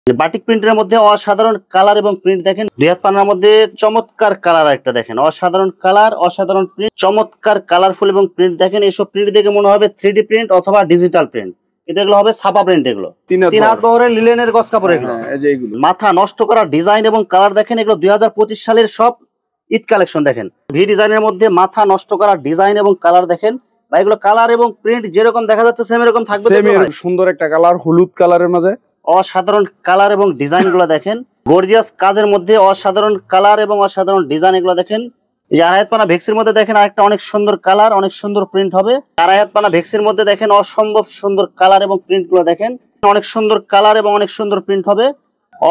যে বাটিক প্রিন্টের মধ্যে অসাধারণ কালার এবং প্রিন্ট দেখেন, দুই হাত পানার মধ্যে চমৎকার কালার একটা দেখেন, অসাধারণ কালার, অসাধারণ প্রিন্ট, চমৎকার কালারফুল এবং প্রিন্ট দেখেন। এইসব প্রিন্ট দেখে মনে হবে 3D প্রিন্ট অথবা ডিজিটাল প্রিন্ট। এগুলো হবে ছাপা প্রিন্ট। এগুলো 3 হাত বহরের লিলেনের গস কাপড়। এগুলো মাথা নষ্ট করা ডিজাইন এবং কালার দেখেন। এগুলো 2025 সালের সব ঈদ কালেকশন দেখেন। ভি ডিজাইনের মধ্যে মাথা নষ্ট করা ডিজাইন এবং কালার দেখেন। এগুলো কালার এবং প্রিন্ট যেরকম দেখা যাচ্ছে সেম এরকম থাকবে। সুন্দর একটা কালার, হলুদ কালারের মাঝে অসাধারণ কালার এবং ডিজাইন গুলো দেখেন। গর্জিয়াস কাজের মধ্যে অসাধারণ কালার এবং অসাধারণ ডিজাইন এগুলো দেখেন। এই যে আড়াই পানা ভেক্সির মধ্যে দেখেন আরেকটা অনেক সুন্দর কালার, অনেক সুন্দর প্রিন্ট হবে। আড়াই পানা ভেক্সির মধ্যে দেখেন অসম্ভব সুন্দর কালার এবং প্রিন্ট গুলো দেখেন, অনেক সুন্দর কালার এবং অনেক সুন্দর প্রিন্ট হবে।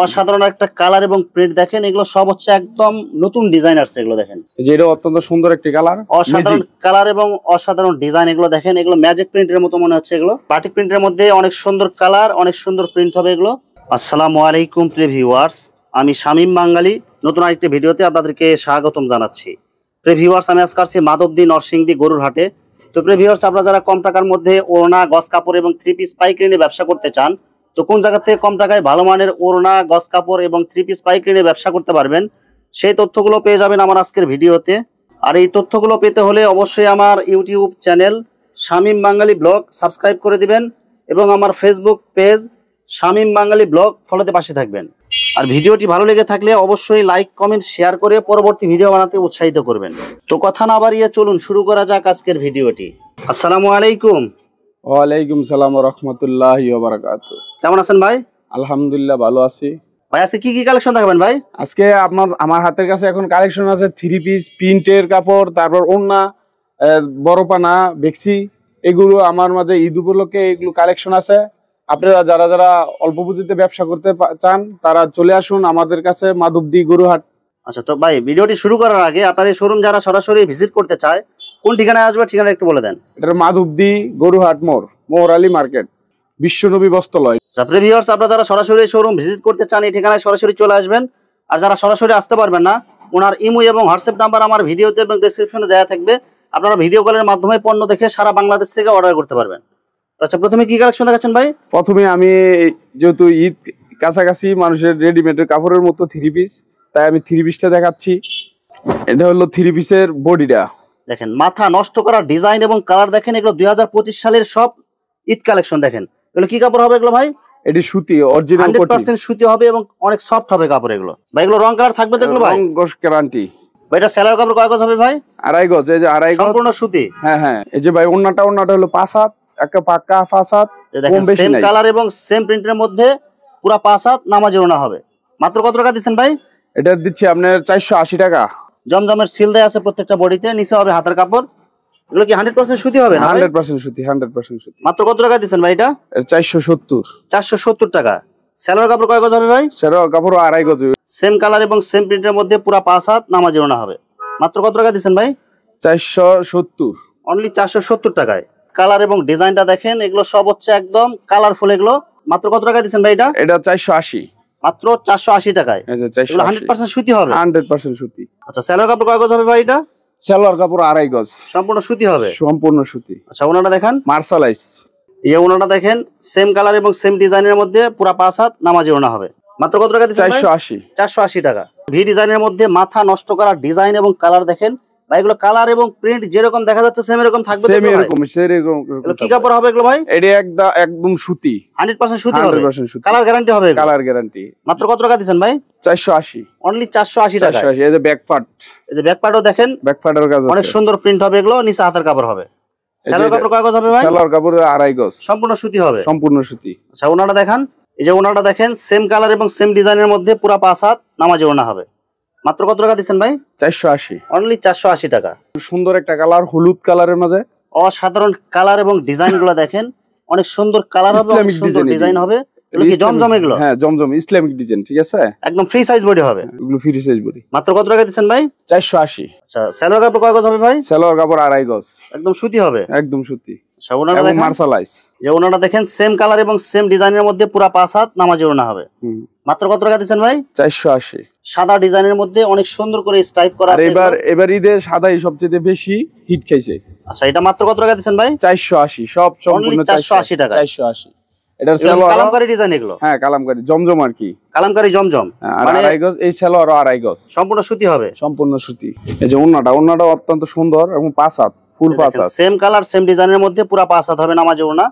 অসাধারণ একটা কালার এবং প্রিন্ট দেখেন। এগুলো সব হচ্ছে একদম নতুন ডিজাইন আসছে। এগুলো দেখেন, যেটা অত্যন্ত সুন্দর একটি কালার, অসাধারণ কালার এবং অসাধারণ ডিজাইন। এগুলো দেখেন, এগুলো ম্যাজিক প্রিন্টের মতো মনে হচ্ছে। এগুলো বাটিক প্রিন্টের মধ্যে অনেক সুন্দর কালার, অনেক সুন্দর প্রিন্ট হবে এগুলো। আসসালামু আলাইকুম প্রিয় ভিউয়ার্স, আমি শামীম বাঙালি নতুন আরেকটি ভিডিওতে আপনাদেরকে স্বাগতম জানাচ্ছি। প্রিয় ভিউয়ার্স, আমি আজকে আসছি মাধবদী নরসিংদী গরুর হাটে। তো প্রিয় ভিউয়ার্স, আপনারা যারা কম টাকার মধ্যে ওড়না, গস কাপড় এবং 3 পিস পাইকারি নিয়ে ব্যবসা করতে চান, তো কোন জায়গা থেকে কম টাকায় ভালো মানের ওড়না, গস কাপড় এবং 3 পিস পাইকারি নিয়ে ব্যবসা করতে পারবেন, সেই তথ্যগুলো পেয়ে যাবেন আমার আজকের ভিডিওতে। আর এই তথ্যগুলো পেতে হলে অবশ্যই আমার ইউটিউব চ্যানেল শামীম বাঙালি ব্লগ সাবস্ক্রাইব করে দিবেন এবং আমার ফেসবুক পেজ শামীম বাঙালি ব্লগ ফলোতে পাশে থাকবেন। আর ভিডিওটি ভালো লেগে থাকলে অবশ্যই লাইক, কমেন্ট, শেয়ার করে পরবর্তী ভিডিও বানাতে উৎসাহিত করবেন। তো কথা না বাড়িয়ে চলুন শুরু করা যাক আজকের ভিডিওটি। আসসালামু আলাইকুম। ওয়ালাইকুম সালাম ওয়া রাহমাতুল্লাহি ওয়া বারাকাতুহু। কেমন আছেন ভাই? আলহামদুলিল্লাহ ভালো আছি ভাই। আজকে কি কি কালেকশন দেখাবেন ভাই? আজকে আমার হাতের কাছে এখন কালেকশন আছে 3 পিস প্রিন্টের কাপড়, তারপর ওড়না, বড় পানা, ভেক্সি। এগুলো আমার মাঝে ঈদ উপলক্ষে এগুলো কালেকশন আছে। আপনারা যারা যারা অল্প পুঁজিতে ব্যবসা করতে চান তারা চলে আসুন আমাদের কাছে, মাধবদী গরুহাট। আচ্ছা, তো ভাই ভিডিওটি শুরু করার আগে আপনার এই শোরুম যারা সরাসরি ভিজিট করতে চায় কোন ঠিকানায় আসবে, ঠিকানা একটু বলে দেন। এটা মাধবদী গরুহাট মোর আলী মার্কেট, বিশ্বনবী বস্ত্রালয়। প্রিয় ভিউয়ার্স, আপনারা যারা সরাসরি শোরুম ভিজিট করতে চান এই ঠিকানায় সরাসরি চলে আসবেন। আর যারা সরাসরি আসতে পারবেন না, ওনার ইমো এবং হোয়াটসঅ্যাপ নাম্বার আমার ভিডিওতে এবং ডেসক্রিপশনে দেওয়া থাকবে। আপনারা ভিডিও কলের মাধ্যমে পণ্য দেখে সারা বাংলাদেশ থেকে অর্ডার করতে পারবেন। আচ্ছা, প্রথমে কি কালেকশন দেখাচ্ছেন ভাই? প্রথমে আমি যেহেতু ঈদ কাছাকাছি, মানুষের রেডিমেডের কাপড়ের মতো 3 পিস, তাই আমি 3 পিসটা দেখাচ্ছি। এটা হলো 3 পিসের বডিটা দেখেন, মাথা নষ্ট করা ডিজাইন এবং কালার দেখেন। এগুলো 2025 সালের সব ঈদ কালেকশন দেখেন। এগুলো কি কাপড় হবে এগুলো ভাই? এটি সুতি, অরিজিনাল 100% সুতি হবে এবং অনেক সফট হবে কাপড় এগুলো। ভাই এগুলো রং কালার থাকবে তো এগুলো ভাই? রং গস গ্যারান্টি। ভাই এটা সেলার কাপড় কয় গজ হবে ভাই? 2.5 গজ। এই যে 2.5 গজ সম্পূর্ণ সুতি। হ্যাঁ, এই যে ভাই ওড়নাটা হলো 5 হাত, একটা পাক্কা 5 হাত। দেখেন সেম কালার এবং সেম প্রিন্টের মধ্যে পুরো 5 হাত নামাজি ওড়না হবে। মাত্র কত টাকা দিচ্ছেন ভাই? এটা দিচ্ছি আপনার 480 টাকা। জমজমের সিল দেয়া আছে প্রত্যেকটা বডিতে, নিচে হবে হাতের কাপড়। এগুলো কি 100% সুতি হবে না? 100% সুতি, 100% সুতি। মাত্র কত টাকা দিচ্ছেন ভাই এটা? 470 টাকা। সেলোয়ার কাপড় কয় গজ হবে ভাই? সেলোয়ার কাপড় 2.5 গজ। সেম কালার এবং সেম প্রিন্টের মধ্যে পুরো 5 হাত নামাজি ওড়না হবে। মাত্র কত টাকা দিচ্ছেন ভাই? 470, অনলি 470 টাকায়। কালার এবং ডিজাইনটা দেখেন, এগুলো সব হচ্ছে একদম কালারফুল। এগুলো মাত্র কত টাকা দিচ্ছেন ভাই এটা? এটা 480, মাত্র 480 টাকায়। এগুলো 100% সুতি হবে? 100% সুতি। আচ্ছা, সেলোয়ার কাপড় কয় গজ হবে ভাই এটা? সেলোয়ার কাপড় 2.5 গজ। সম্পূর্ণ সুতি হবে? সম্পূর্ণ সুতি। আচ্ছা, ওনাটা দেখেন, মার্শালাইজ। এই ওনাটা দেখেন, সেম কালার এবং সেম ডিজাইনের মধ্যে পুরো 5 হাত নামাজি ওড়না হবে। মাত্র কত টাকা দিচ্ছেন? 480 টাকা। ভি ডিজাইনের মধ্যে মাথা নষ্ট করা ডিজাইন এবং কালার দেখেন। ভাই এগুলো কালার এবং প্রিন্ট যেরকম দেখা যাচ্ছে সেম এরকম থাকবে তো? এগুলো কি কাপড় হবে এগুলো ভাই? এটা একদম সুতি, 100% সুতি হবে। 100% সুতি। কালার গ্যারান্টি হবে? Colour guarantee. মাত্র কত টাকা দিচ্ছেন ভাই? 480, অনলি 480 টাকা। এই যে ব্যাক পার্ট, এই যে ব্যাক পার্টও দেখেন, ব্যাক পার্টের কাজ আছে। অনেক সুন্দর প্রিন্ট হবে এগুলো, নিচে হাতের কাপড় হবে। সেলোয়ার কাপড় কয় গজ হবে ভাই? সেলোয়ার কাপড় 2.5 গজ। সম্পূর্ণ সুতি হবে? সম্পূর্ণ সুতি। আচ্ছা, ওনাটা দেখান। এই যে ওনাটা দেখেন, সেম কালার এবং সেম ডিজাইনের মধ্যে পুরো 5 হাত নামাজি ওড়না হবে। মাত্র কত টাকা দিচ্ছেন ভাই? 480, অনলি 480 টাকা। সুন্দর একটা কালার, হলুদ কালারের মাঝে অসাধারণ কালার এবং ডিজাইন গুলো দেখেন, অনেক সুন্দর কালার হবে, অনেক সুন্দর ডিজাইন হবে। এগুলো কি জমজম? এগুলো হ্যাঁ জমজম, ইসলামিক ডিজাইন। ঠিক আছে, একদম ফ্রি সাইজ বডি হবে। এগুলো ফ্রি সাইজ বডি। মাত্র কত টাকা দিচ্ছেন ভাই? 480। আচ্ছা, সেলোয়ার কাপড় কয় গজ হবে ভাই? সেলোয়ার কাপড় 2.5 গজ। একদম সুতি হবে? একদম সুতি। আচ্ছা, ওনাটা দেখেন, মার্শালাইজ। যে ওনাটা দেখেন, সেম কালার এবং সেম ডিজাইনের মধ্যে পুরো 5 হাত নামাজি ওড়না হবে। মাত্র কত টাকা দিচ্ছেন ভাই? 480। সাদা ডিজাইনের মধ্যে অনেক সুন্দর করে স্টাইপ করা আছে। এবার ঈদে সাদাই সবচেয়ে বেশি হিট খাইছে। আচ্ছা, এটা মাত্র কত টাকা দিচ্ছেন ভাই? 480, সব সম্পূর্ণ 480 টাকা। 480। এটার সালোয়ার কালামকারী ডিজাইন এগুলো। হ্যাঁ কালামকারী জমজম আর কি, কালামকারী জমজম আর মানে 2.5 গজ এই সালোয়ার 2.5 গজ সম্পূর্ণ সুতি হবে। সম্পূর্ণ সুতি। এই যে ওন্নাটা অত্যন্ত সুন্দর এবং 5 হাত ফুল 5 হাত, সেম কালার সেম ডিজাইনের মধ্যে পুরো 5 হাত হবে নামাজি ওড়না।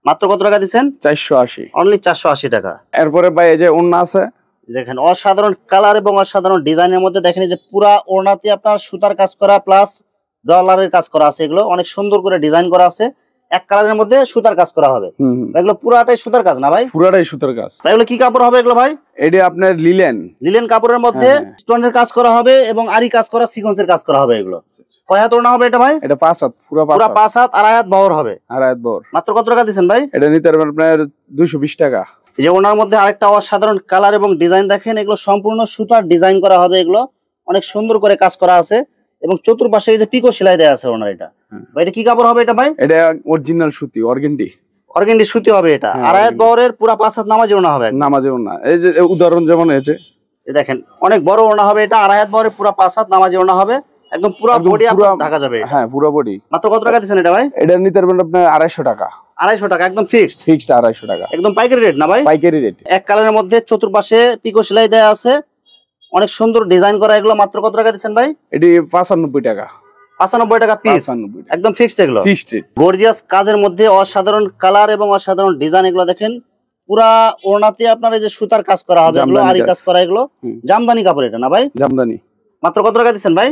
মাত্র কত টাকা দিবেন? 480, অনলি 480 টাকা। এরপরে ভাই এই যে ওন্না আছে, দেখেন অসাধারণ কালার এবং অসাধারণ ডিজাইনের মধ্যে দেখেন এই যে পুরা ওড়নাতে আপনার সুতার কাজ করা প্লাস ডলারের কাজ করা আছে। এগুলো অনেক সুন্দর করে ডিজাইন করা আছে, এক কালারের মধ্যে সুতার কাজ করা হবে। এগুলো পুরাটাই সুতার কাজ না ভাই? পুরাটাই সুতার কাজ। এগুলো কি কাপড় হবে এগুলো ভাই? এটা আপনার লিলেন কাপড়ের মধ্যে স্টোনের কাজ করা হবে এবং আরি কাজ করা সিকোয়েন্সের কাজ করা হবে। এগুলো কয় হাত ওড়না হবে এটা ভাই? এটা 5 হাত, পুরো 5 হাত, 2.5 হাত বহর হবে। 2.5 হাত বহর। মাত্র কত টাকা দিবেন ভাই? এটা নিতে পারবেন আপনার 220 টাকা। এই যে ওনার মধ্যে আরেকটা অসাধারণ কালার এবং ডিজাইন দেখেন, এগুলো সম্পূর্ণ সুতার ডিজাইন করা হবে। এগুলো অনেক সুন্দর করে কাজ করা আছে এবং চতুর্পাশে এই যে পিকো সেলাই দেয়া আছে ওনার। এটা ভাই এটা কি কাপড় হবে এটা ভাই? এটা অরিজিনাল সুতি, অর্গেন্ডি সুতি হবে এটা। 2.5 হাত বহরের পুরো 5 হাত নামাজি ওড়না হবে। নামাজি ওড়না এই যে উদাহরণ যেমন হয়েছে দেখেন অনেক বড় ওড়না হবে এটা। 2.5 হাত বহরের পুরো 5 হাত নামাজি ওড়না হবে, একদম পুরো বডি আপনার ঢাকা যাবে। হ্যাঁ পুরো বডি। মাত্র কত টাকা দিবেন এটা ভাই? এটা নিতে পারবেন আপনি 250 টাকা। 250 টাকা একদম ফিক্সড 250 টাকা, একদম পাইকারি রেট না ভাই? পাইকারি রেট। এক কালারের মধ্যে চতুর্পাশে পিকো সেলাই দেয়া আছে, অনেক সুন্দর ডিজাইন করা। এগুলো মাত্র কত টাকা দিবেন ভাই? এটি 95 টাকা। 95 টাকা পিস, একদম ফিক্সড। এগুলো ফিক্সড গর্জিয়াস কাজের মধ্যে অসাধারণ কালার এবং অসাধারণ ডিজাইন। এগুলো দেখেন পুরা ওড়নাতে আপনার এই যে সুতার কাজ করা হবে, এগুলো আরি কাজ করা। এগুলো জামদানি কাপড় এটা না ভাই? জামদানি। মাত্র কত টাকা দিবেন ভাই?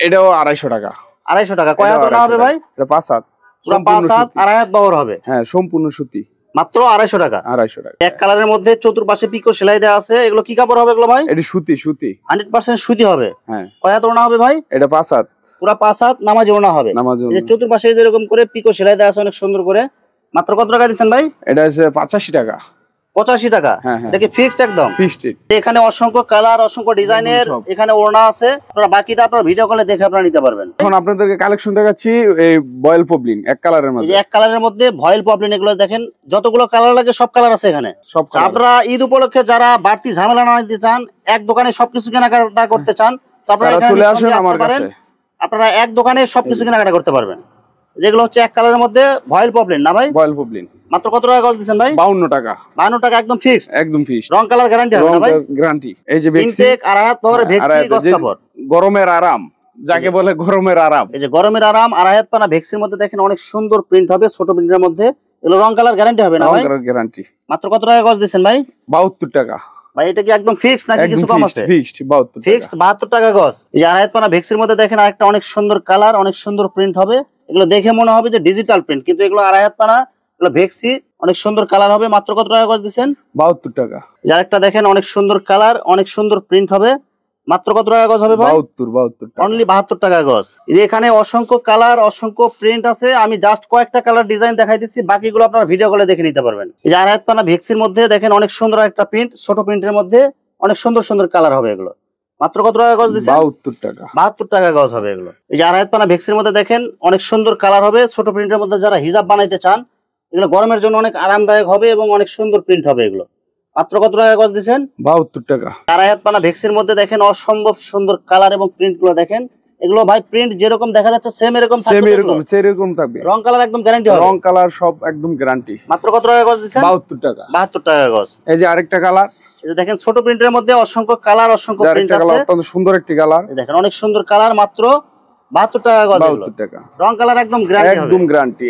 এটাও 250 টাকা। 250 টাকা। কয় হাত ওড়না হবে ভাই? এটা 5 হাত, পুরো 5 হাত, 2.5 হাত বহর হবে। হ্যাঁ সম্পূর্ণ সুতি। মাত্র 250 টাকা। 250 টাকা। এক কালারের মধ্যে চতুর্পাশে পিকো সেলাই দেওয়া আছে। এগুলো কি কাপড় হবে এগুলো ভাই? এটি সুতি 100% সুতি হবে। হ্যাঁ। কয় হাত ওড়না হবে ভাই? এটা 5 হাত, পুরো 5 হাত নামাজি ওড়না হবে। এই যে চতুর্পাশে যেরকম করে পিকো সেলাই দেওয়া আছে অনেক সুন্দর করে। মাত্র কত টাকা দিবেন ভাই? এটা হচ্ছে 85 টাকা। 85 টাকা। এটা কি ফিক্সড একদম? ফিক্সড। এখানে অসংখ্য কালার অসংখ্য ডিজাইনের এখানে ওড়না আছে। আপনারা বাকিটা আপনারা ভিডিও কলে দেখে আপনারা নিতে পারবেন। এখন আপনাদেরকে কালেকশন দেখাচ্ছি এই বয়েল পপলিন এক কালারের মধ্যে। এই যে এক কালারের মধ্যে ভয়েল পপলিন, এগুলো দেখেন যতগুলো কালার লাগে সব কালার আছে এখানে। আপনারা ঈদ উপলক্ষে যারা বাড়তি ঝামেলা না নিতে চান, এক দোকানে সবকিছু কেনাকাটা করতে চান, তো আপনারা চলে আসেন আমার কাছে। আপনারা এক দোকানে সবকিছু কেনাকাটা করতে পারবেন। যেগুলো হচ্ছে এক কালারের মধ্যে ভয়েল পপলিন না ভাই? ভয়েল পপলিন। মাত্র কত টাকা গজ দিবেন ভাই? 52 টাকা। 52 টাকা একদম ফিক্সড। একদম ফিক্সড। রং কালার গ্যারান্টি হবে না ভাই? গ্যারান্টি। এই যে ভেক্সি ইনটেক 2.5 হাত বহরের ভেক্সি গজ কাপড়। গরমের আরাম যাকে বলে, গরমের আরাম। এই যে গরমের আরাম 2.5 হাত পানা ভেক্সির মধ্যে দেখেন অনেক সুন্দর প্রিন্ট হবে, ছোট প্রিন্টের মধ্যে। এগুলো রং কালার গ্যারান্টি হবে না ভাই? রং কালার গ্যারান্টি। মাত্র কত টাকা গজ দিবেন ভাই? 72 টাকা। ভাই এটা কি একদম ফিক্সড নাকি কিছু কম আছে? ফিক্সড 72 টাকা। ফিক্সড 72 টাকা গজ। এই যে 2.5 হাত পানা ভেক্সির মধ্যে দেখেন আরেকটা অনেক সুন্দর কালার, অনেক সুন্দর প্রিন্ট হবে। এগুলো দেখে মনে হবে যে ডিজিটাল প্রিন্ট, কিন্তু এগুলো 2.5 হাত পানা, এগুলো ভেক্সি, অনেক সুন্দর কালার হবে। মাত্র কত টাকা গজ দিবেন? 72 টাকা। যার একটা দেখেন অনেক সুন্দর কালার, অনেক সুন্দর প্রিন্ট হবে। মাত্র কত টাকা গজ হবে ভাই? 72 টাকা। অনলি 72 টাকা গজ। এই যে এখানে অসংখ্য কালার অসংখ্য প্রিন্ট আছে, আমি জাস্ট কয়েকটা কালার ডিজাইন দেখাই দিচ্ছি, বাকিগুলো আপনারা ভিডিও কলে দেখে নিতে পারবেন। এই যে 2.5 হাত পানা ভেক্সির মধ্যে দেখেন অনেক সুন্দর একটা প্রিন্ট, ছোট প্রিন্টের মধ্যে অনেক সুন্দর সুন্দর কালার হবে। এগুলো মাত্র কত টাকা গজ দিচ্ছেন? 72 টাকা। 72 টাকা গজ হবে এগুলো। এই যে 2.5 হাত পানা ভেক্সির মধ্যে দেখেন অনেক সুন্দর কালার হবে, ছোট প্রিন্টের মধ্যে যারা হিজাব বানাইতে চান, এগুলো গরমের জন্য অনেক আরামদায়ক হবে এবং অনেক সুন্দর প্রিন্ট হবে। এগুলো মাত্র কত টাকা গজ দিচ্ছেন? 72 টাকা। 2.5 হাত পানা ভেক্সির মধ্যে দেখেন অসম্ভব সুন্দর কালার এবং প্রিন্ট গুলো দেখেন। এগুলো ভাই প্রিন্ট যেরকম দেখা যাচ্ছে সেম এরকম থাকবে। রং কালার একদম গ্যারান্টি হবে। রং কালার সব একদম গ্যারান্টি। মাত্র কত টাকা গজ দিচ্ছেন? 72 টাকা। 72 টাকা গজ। এই যে আরেকটা কালার, এই যে দেখেন ছোট প্রিন্টের মধ্যে অসংখ্য কালার অসংখ্য প্রিন্ট আছে। অত্যন্ত সুন্দর একটি কালার। এই দেখেন অনেক সুন্দর কালার, মাত্র 72 টাকা গজ। 72 টাকা। রং কালার একদম গ্যারান্টি হবে। একদম গ্যারান্টি,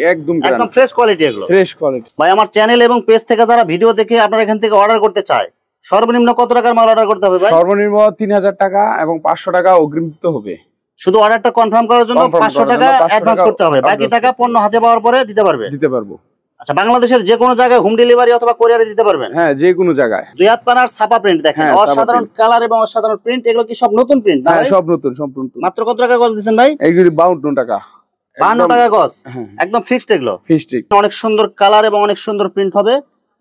একদম ফ্রেশ কোয়ালিটি এগুলো। Fresh quality. ভাই আমার চ্যানেল এবং পেজ থেকে যারা ভিডিও দেখে আপনার এখান থেকে অর্ডার করতে চায়, সর্বনিম্ন কত টাকার মাল অর্ডার করতে হবে ভাই? সর্বনিম্ন 3000 টাকা এবং 500 টাকা অগ্রিম দিতে হবে। শুধু অর্ডারটা কনফার্ম করার জন্য 500 টাকা অ্যাডভান্স করতে হবে, বাকি টাকা পণ্য হাতে পাওয়ার পরে দিতে পারবো। আচ্ছা, বাংলাদেশের যে কোনো জায়গায় হোম ডেলিভারি অথবা কোরিয়ারে দিতে পারবেন? হ্যাঁ, যে কোনো জায়গায়। 2 হাত পানার ছাপা প্রিন্ট দেখেন, অসাধারণ কালার এবং অসাধারণ প্রিন্ট। এগুলো কি সব নতুন প্রিন্ট? হ্যাঁ, সব নতুন সম্পূর্ণ। মাত্র কত টাকা গজ দিবেন ভাই? এইগুলি 52 টাকা। 52 টাকা গজ, একদম ফিক্সড। এগুলো ফিক্সড। অনেক সুন্দর কালার এবং অনেক সুন্দর প্রিন্ট হবে।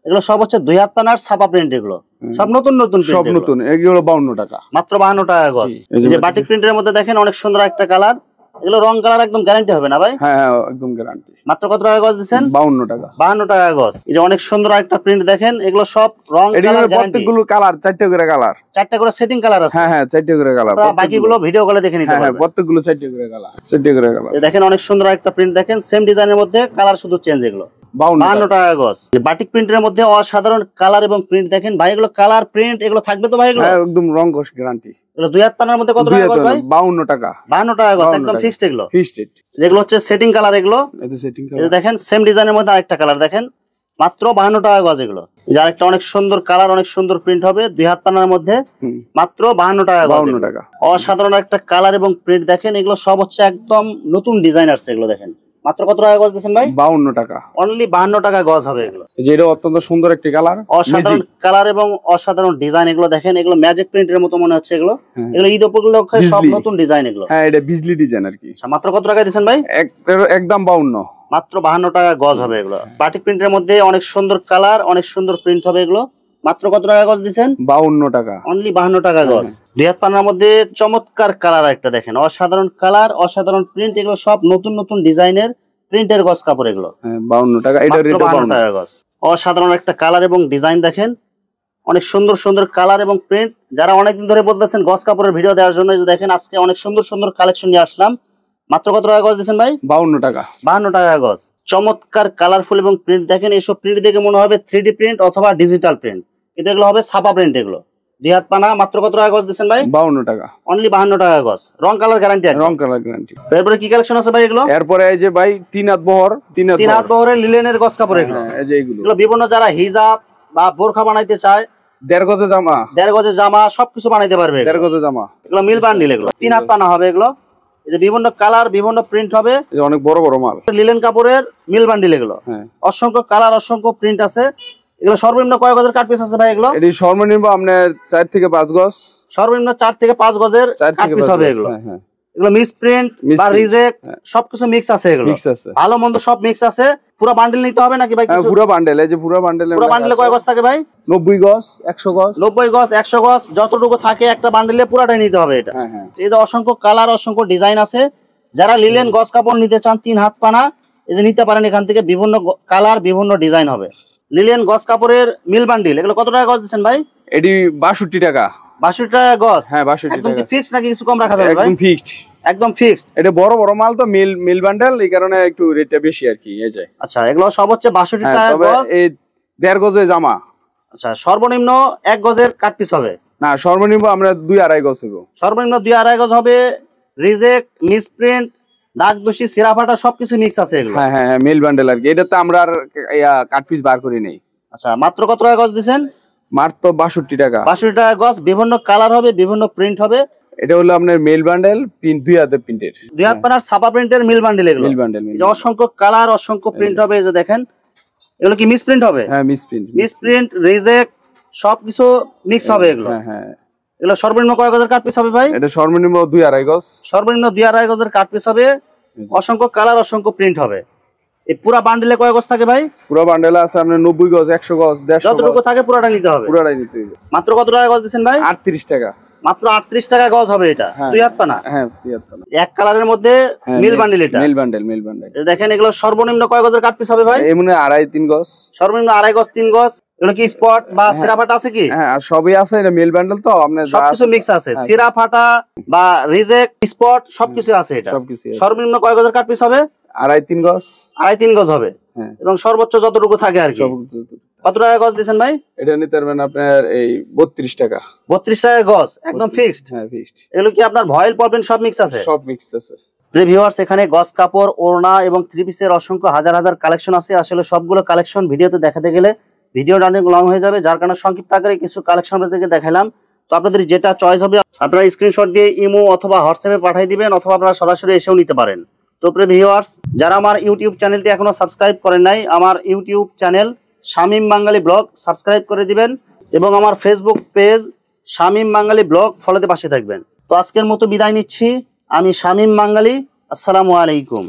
এগুলো সব হচ্ছে 2 হাত পানার ছাপা প্রিন্ট। এগুলো সব নতুন নতুন সব নতুন। এগুলো 52 টাকা। মাত্র 52 টাকা গজ। এই যে বাটিক প্রিন্টের মধ্যে দেখেন অনেক সুন্দর একটা কালার। এগুলো রং কালার একদম গ্যারান্টি হবে না ভাই? হ্যাঁ, একদম গ্যারান্টি। মাত্র কত টাকা গজ দিবেন? 52 টাকা। 52 টাকা গজ। এই যে অনেক সুন্দর একটা প্রিন্ট দেখেন, এগুলো সব রং কালার গ্যারান্টি। প্রত্যেকগুলো কালার 4টা করে কালার। 4টা করে সেটিং কালার আছে। হ্যাঁ, 4টা করে কালার। বাকিগুলো ভিডিও কলে দেখে নিতে পারবেন। হ্যাঁ, প্রত্যেকগুলো 4টা করে কালার। 4টা করে কালার। এই দেখেন অনেক সুন্দর একটা প্রিন্ট দেখেন, সেম ডিজাইনের মধ্যে কালার শুধু চেঞ্জ। এগুলো 52 টাকা গজ। বাটিক প্রিন্টের মধ্যে অসাধারণ কালার এবং প্রিন্ট দেখেন ভাই, এগুলো কালার প্রিন্ট এগুলো থাকবে তো ভাই? এগুলো একদম রং কস গ্যারান্টি। এগুলো দুই হাত পানার মধ্যে কত টাকা গজ ভাই? 52 টাকা। 52 টাকা গজ একদম ফিক্সড। এগুলো ফিক্সড রেট। যেগুলো হচ্ছে সেটিং কালার, এগুলো এই যে দেখেন সেম ডিজাইনের মধ্যে আরেকটা কালার দেখেন, মাত্র 52 টাকা গজ। এগুলো এই যে আরেকটা অনেক সুন্দর কালার, অনেক সুন্দর প্রিন্ট হবে, দুই হাত পানার মধ্যে মাত্র 52 টাকা গজ। 52 টাকা। অসাধারণ একটা কালার এবং প্রিন্ট দেখেন, এগুলো সব হচ্ছে একদম নতুন ডিজাইন আসছে। এগুলো দেখেন মাত্র কত টাকা গজ দিচ্ছেন ভাই? 52 টাকা। অনলি 52 টাকা গজ হবে এগুলো। যেটা অত্যন্ত সুন্দর একটি কালার, অসাধারণ কালার এবং অসাধারণ ডিজাইন। এগুলো দেখেন, এগুলো ম্যাজিক প্রিন্টের মতো মনে হচ্ছে। এগুলো এগুলো ঈদ উপলক্ষে সব নতুন ডিজাইন এগুলো। হ্যাঁ, এটা বিজলি ডিজাইন আর কি। মাত্র কত টাকা দিচ্ছেন ভাই? একদম 52, মাত্র 52 টাকা গজ হবে এগুলো। বাটিক প্রিন্টের মধ্যে অনেক সুন্দর কালার, অনেক সুন্দর প্রিন্ট হবে এগুলো। মাত্র কত টাকা গজ দিচ্ছেন? 52 টাকা। অনলি 52 টাকা গজ। দুই হাত পানার মধ্যে চমৎকার কালার একটা দেখেন, অসাধারণ কালার, অসাধারণ প্রিন্ট। এগুলো সব নতুন নতুন ডিজাইনের প্রিন্টের গজ কাপড় এগুলো। 52 টাকা। এটা রেট 52 টাকা গজ। অসাধারণ একটা কালার এবং ডিজাইন দেখেন, অনেক সুন্দর সুন্দর কালার এবং প্রিন্ট। যারা অনেকদিন ধরে বলতেছেন গজ কাপড়ের ভিডিও দেওয়ার জন্য, এই যে দেখেন আজকে অনেক সুন্দর সুন্দর কালেকশন নিয়ে আসলাম। মাত্র কত টাকা গজ দিচ্ছেন ভাই? 52 টাকা। 52 টাকা গজ। চমৎকার কালারফুল এবং প্রিন্ট দেখেন, এইসব প্রিন্ট দেখে মনে হবে 3D প্রিন্ট অথবা ডিজিটাল প্রিন্ট। কিন্তু এগুলো হবে ছাপা প্রিন্ট এগুলো। দুই হাত পানা। মাত্র কত টাকা গজ দিচ্ছেন ভাই? 52 টাকা। অনলি 52 টাকা গজ। রং কালার গ্যারান্টি। রং কালার গ্যারান্টি। এরপরে কি কালেকশন আছে ভাই এগুলো? এরপরে এই যে ভাই 3 হাত বহর, 3 হাত বহরের লিলেনের গজ কাপড় এগুলো। এই যে এগুলো বিভিন্ন যারা হিজাব বা বোরখা বানাইতে চায়, 1.5 গজে জামা, 1.5 গজের জামা সবকিছু বানাইতে পারবে। 1.5 গজে জামা। এগুলো মিল বান্ডিল। এগুলো 3 হাত পানা হবে এগুলো। এই যে বিভিন্ন কালার, বিভিন্ন প্রিন্ট হবে, অনেক বড় বড় মাল। লিলেন কাপড়ের মিল বান্ডিল এগুলো। অসংখ্য কালার, অসংখ্য প্রিন্ট আছে। এগুলো সর্বনিম্ন কয় গজের কাট পিস আছে ভাই এগুলো? এটি সর্বনিম্ন আপনার 4 থেকে 5 গজ। সর্বনিম্ন 4 থেকে 5 গজের কাট পিস হবে এগুলো। এগুলো মিক্স প্রিন্ট বা রিজেক্ট সবকিছু মিক্স আছে। এগুলো মিক্স আছে, ভালো মন্দ সব মিক্স আছে। পুরো বান্ডেল নিতে হবে নাকি ভাই? পুরো বান্ডেল। এই যে পুরো বান্ডেলে কয় গজ থাকে ভাই? 90 গজ, 100 গজ। 90 গজ, 100 গজ যতটুকু থাকে একটা বান্ডেলে পুরাটাই নিতে হবে এটা। এই যে অসংখ্য কালার, অসংখ্য ডিজাইন আছে। যারা লিলেন গজ কাপড় নিতে চান 3 হাত পানা, এই যে নিতে পারেন এখান থেকে। বিভিন্ন কালার, বিভিন্ন ডিজাইন হবে। লিলেন গজ কাপড়ের মিল বান্ডিল। এগুলো কত টাকা গজ দিচ্ছেন ভাই? এটি 62 টাকা। 62 টাকা গজ। হ্যাঁ, 62 একদম টাকা। কি ফিক্সড নাকি কিছু কম রাখা যাবে ভাই? একদম ফিক্সড। একদম ফিক্সড। এটা বড় বড় মাল তো, মিল বান্ডেল, এই কারণে একটু রেটটা বেশি আর কি। এই যে আচ্ছা, এগুলো সব হচ্ছে 62 টাকা গজ। এই 1.5 গজে জামা। আচ্ছা, সর্বনিম্ন 1 গজের কাট পিস হবে না, সর্বনিম্ন আমরা 2-2.5 গজ হবে। সর্বনিম্ন 2-2.5 গজ হবে। রিজেক্ট, মিসপ্রিন্ট, দাগ দোষী, সিরা ফাটা সবকিছু মিক্স আছে এগুলো। হ্যাঁ হ্যাঁ, মিল বান্ডেল আর কি। এটাতে আমরা আর কাট পিস বার করি নেই। আচ্ছা, মাত্র কত টাকা গজ দিবেন? মাত্র 62 টাকা। 62 টাকা গজ। বিভিন্ন কালার হবে, বিভিন্ন প্রিন্ট হবে। এটা হলো আপনার মিল বান্ডেল, প্রিন্ট 2 হাতের প্রিন্টের, 2 হাত পানার ছাপা প্রিন্টের মিল বান্ডেল এগুলো। Mill bundle. এই যে অসংখ্য কালার, অসংখ্য প্রিন্ট হবে। এই যে দেখেন এগুলো কি মিস প্রিন্ট হবে? হ্যাঁ, মিস প্রিন্ট, রিজেক্ট সবকিছু মিক্স হবে এগুলো। হ্যাঁ হ্যাঁ। এগুলো সর্বনিম্ন কয় গজের কাট পিস হবে ভাই? এটা সর্বনিম্ন 2-2.5 গজ। সর্বনিম্ন 2-2.5 গজের কাট পিস হবে। অসংখ্য কালার, অসংখ্য প্রিন্ট হবে। এই পুরো বান্ডেলে কয় গজ থাকে ভাই? পুরো বান্ডেলে আছে আপনার 90 গজ, 100 গজ, 150 যতটুকু থাকে পুরোটা নিতে হবে। পুরোটাই নিতে হবে। মাত্র কত টাকা গজ দিবেন ভাই? 38 টাকা। মাত্র 38 টাকা গজ হবে এটা। 2 হাত পানা। হ্যাঁ, 2 হাত পানা। এক কালারের মধ্যে মিল বান্ডেল এটা। Mill bundle. দেখেন এগুলো সর্বনিম্ন কয় গজের কাট পিস হবে ভাই? এমনি 2.5-3 গজ। সর্বনিম্ন 2.5 গজ, 3 গজ। এগুলো কি স্পট বা সিরা ফাটা আছে কি? হ্যাঁ, আর সবই আছে। এটা মিল বান্ডেল তো আপনার সবকিছু মিক্স আছে। সিরা ফাটা বা রিজেক্ট, স্পট সবকিছু আছে এটা। সবকিছু। সর্বনিম্ন কয় গজের কাট পিস হবে? 2.5-3 গজ। 2.5-3 গজ হবে। এবং সর্বোচ্চ যতটুকু থাকে আর কি। কত টাকা গজ দিবেন ভাই? এটা নিতে পারবেন আপনার এই 32 টাকা। 32 টাকা গজ একদম ফিক্সড। হ্যাঁ, ফিক্সড। এগুলো কি আপনার ভয়েল পলপেন সব মিক্স আছে? সব মিক্স আছে। প্রিয় ভিউয়ার্স, এখানে গজ কাপড়, ওড়না এবং 3 পিসের অসংখ্য হাজার হাজার কালেকশন আছে। আসলে সবগুলো কালেকশন ভিডিওতে দেখাতে গেলে ভিডিওটা অনেক লং হয়ে যাবে, যার কারণে সংক্ষিপ্ত আকারে কিছু কালেকশন আপনাদেরকে দেখালাম। তো আপনাদের যেটা চয়েস হবে আপনারা স্ক্রিনশট দিয়ে ইমো অথবা হোয়াটসঅ্যাপে পাঠিয়ে দিবেন, অথবা আপনারা সরাসরি এসেও নিতে পারেন। তো প্রিয় ভিউয়ার্স, যারা আমার ইউটিউব চ্যানেলটি এখনো সাবস্ক্রাইব করেন নাই, আমার ইউটিউব চ্যানেল শামীম বাঙালি ব্লগ সাবস্ক্রাইব করে দিবেন, এবং আমার ফেসবুক পেজ শামীম বাঙালি ব্লগ ফলোতে পাশে থাকবেন। তো আজকের মতো বিদায় নিচ্ছি। আমি শামীম বাঙালি। আসসালামু আলাইকুম।